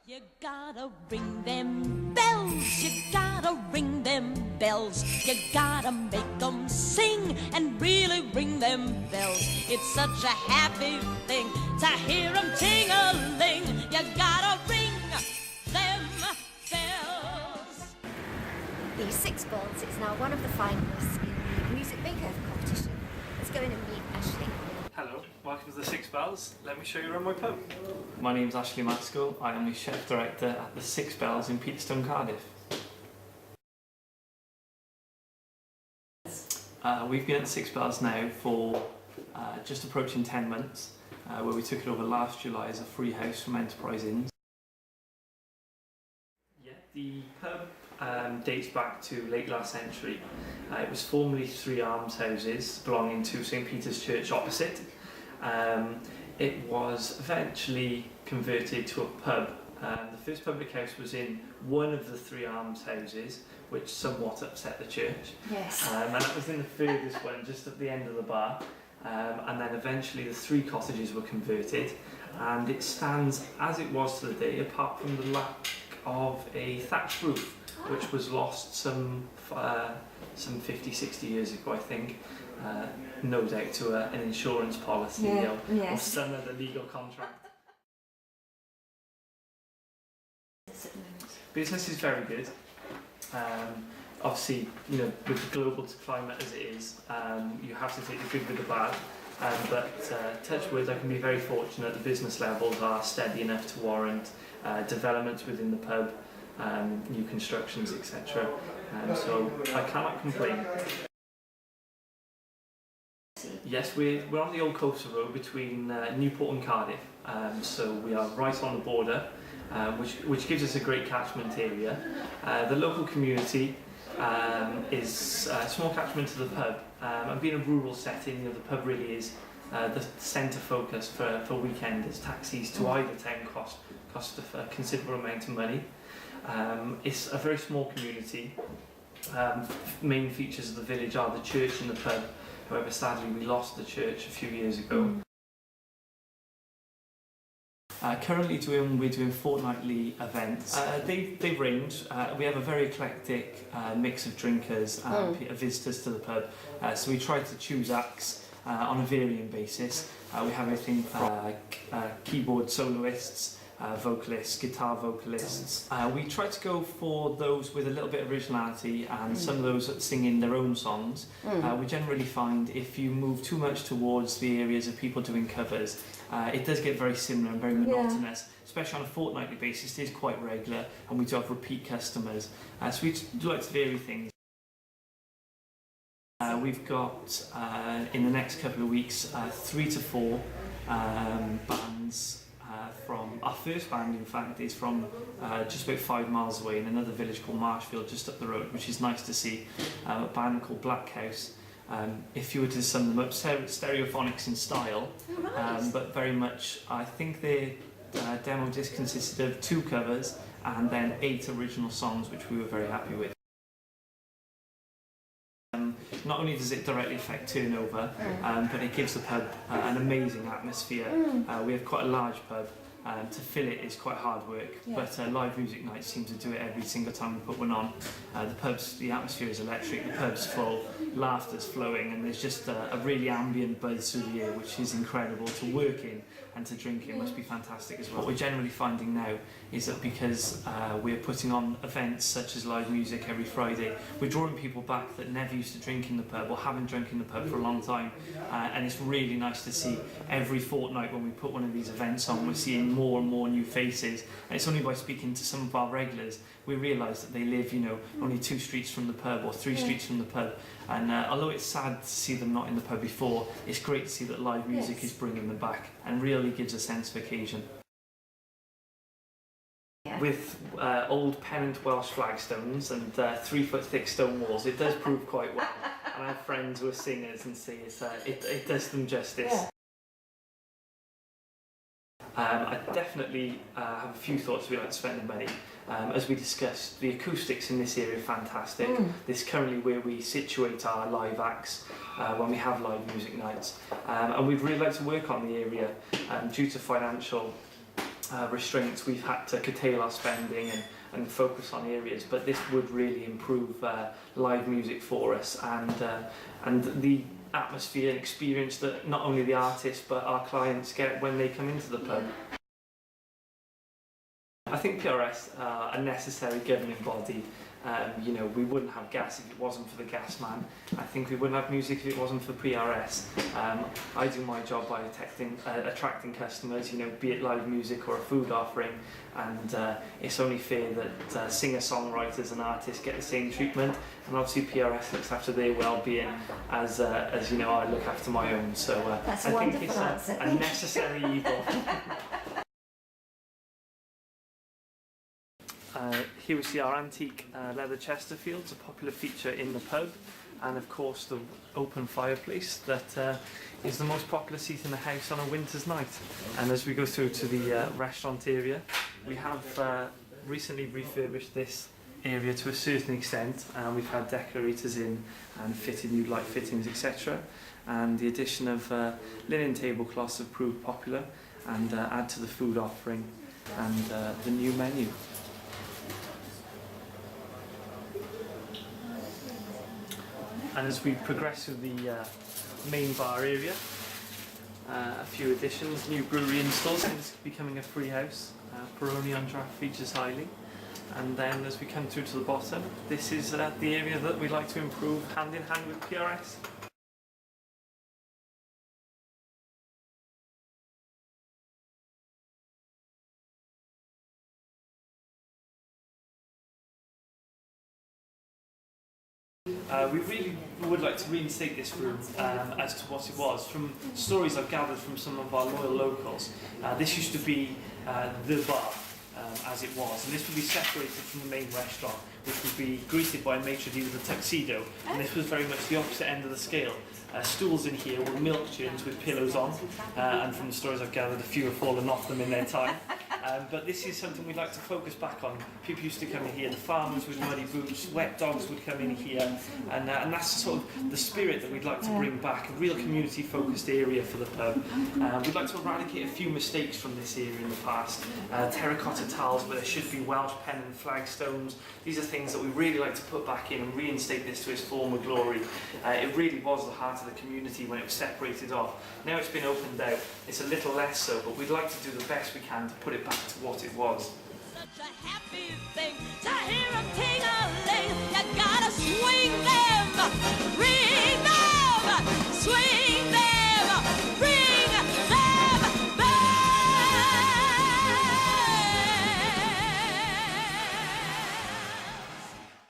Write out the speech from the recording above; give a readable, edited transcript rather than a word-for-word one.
You gotta ring them bells, you gotta ring them bells, you gotta make them sing and really ring them bells. It's such a happy thing to hear them ting-a-ling. You gotta ring them bells. The SixBells is now one of the finalists in the Music Makeover competition. Let's go in and meet Ashley. Hello, welcome to the SixBells. Let me show you around my pub. My name's Ashley Masco. I am the chef director at the SixBells in Peterstone, Cardiff. We've been at the SixBells now for just approaching 10 months, where we took it over last July as a free house from Enterprise Inns. Yeah, the pub dates back to late last century. It was formerly 3 almshouses belonging to St Peter's Church opposite. It was eventually converted to a pub. The first public house was in one of the 3 almshouses, which somewhat upset the church. Yes. And that was in the furthest one, just at the end of the bar. And then eventually the 3 cottages were converted, and it stands as it was to the day, apart from the lack of a thatched roof, which was lost some 50, 60 years ago, I think. No doubt to an insurance policy or some other legal contract. Business is very good. Obviously, you know, with the global climate as it is, you have to take the good with the bad. But touch wood, I can be very fortunate. The business levels are steady enough to warrant developments within the pub, new constructions, etc. So I cannot complain. Yes, we're on the old coastal road between Newport and Cardiff, so we are right on the border, which gives us a great catchment area. The local community is a small catchment to the pub, and being a rural setting, you know, the pub really is the centre focus for weekenders. Taxis to either town cost a considerable amount of money. It's a very small community. Main features of the village are the church and the pub. However, sadly, we lost the church a few years ago. Currently we're doing fortnightly events. They range. We have a very eclectic mix of drinkers and visitors to the pub. So we try to choose acts on a varying basis. We have everything from keyboard soloists, vocalists, guitar vocalists. We try to go for those with a little bit of originality and some of those that sing in their own songs. We generally find if you move too much towards the areas of people doing covers, it does get very similar and very monotonous, especially on a fortnightly basis. It is quite regular, and we do have repeat customers. So we do like to vary things. We've got, in the next couple of weeks, 3 to 4 bands. From our first band, in fact, is from just about 5 miles away in another village called Marshfield, just up the road, which is nice to see. A band called Black House. If you were to sum them up, stereophonics in style, but very much, I think their demo disc consisted of 2 covers and then 8 original songs, which we were very happy with. Not only does it directly affect turnover, but it gives the pub an amazing atmosphere. We have quite a large pub. To fill it is quite hard work, but live music nights seem to do it every single time we put one on. The atmosphere is electric, the pub's full, laughter's flowing, and there's just a really ambient buzz through the air, which is incredible to work in and to drink in. Must be fantastic as well. What we're generally finding now is that because we're putting on events such as live music every Friday, we're drawing people back that never used to drink in the pub or haven't drunk in the pub for a long time, and it's really nice to see every fortnight when we put one of these events on, we're seeing more and more new faces. And it's only by speaking to some of our regulars we realise that they live, you know, only 2 streets from the pub or 3 streets from the pub, and although it's sad to see them not in the pub before, it's great to see that live music is bringing them back and really gives a sense of occasion. With old pennant Welsh flagstones and 3-foot thick stone walls, it does prove quite well. And I have friends who are singers and say it does them justice. I definitely have a few thoughts we like to spend the money. As we discussed, the acoustics in this area are fantastic. This is currently where we situate our live acts when we have live music nights. And we'd really like to work on the area due to financial restraints, we've had to curtail our spending and focus on areas, but this would really improve live music for us, and the atmosphere and experience that not only the artists but our clients get when they come into the pub. I think PRS are a necessary governing body. You know, we wouldn't have gas if it wasn't for the gas man. I think we wouldn't have music if it wasn't for PRS. I do my job by attracting customers, you know, be it live music or a food offering, and it's only fair that singer-songwriters and artists get the same treatment, and obviously PRS looks after their well-being as you know, I look after my own. So I think it's a necessary evil. Here we see our antique leather Chesterfields, a popular feature in the pub, and of course the open fireplace that is the most popular seat in the house on a winter's night. And as we go through to the restaurant area, we have recently refurbished this area to a certain extent, and we've had decorators in and fitted new light fittings, etc. And the addition of linen tablecloths have proved popular and add to the food offering and the new menu. And as we progress through the main bar area, a few additions, new brewery installs, it's becoming a free house. Peroni on draft features highly. And then as we come through to the bottom, this is the area that we'd like to improve hand in hand with PRS. We really would like to reinstate this room as to what it was. From stories I've gathered from some of our loyal locals, this used to be the bar as it was, and this would be separated from the main restaurant, which would be greeted by a maitre d' with a tuxedo, and this was very much the opposite end of the scale. Stools in here were milk churns with pillows on, and from the stories I've gathered, a few have fallen off them in their time. But this is something we'd like to focus back on. People used to come in here, the farmers with muddy boots, wet dogs would come in here, and that's sort of the spirit that we'd like to bring back, a real community-focused area for the pub. We'd like to eradicate a few mistakes from this area in the past. Terracotta tiles where there should be Welsh pennant flagstones. These are things that we really like to put back in and reinstate this to its former glory. It really was the heart of the community when it was separated off. Now it's been opened out, it's a little less so, but we'd like to do the best we can to put it back to what it was. Such a happy thing to hear 'em ting-a-ling. You gotta swing them, ring them, swing.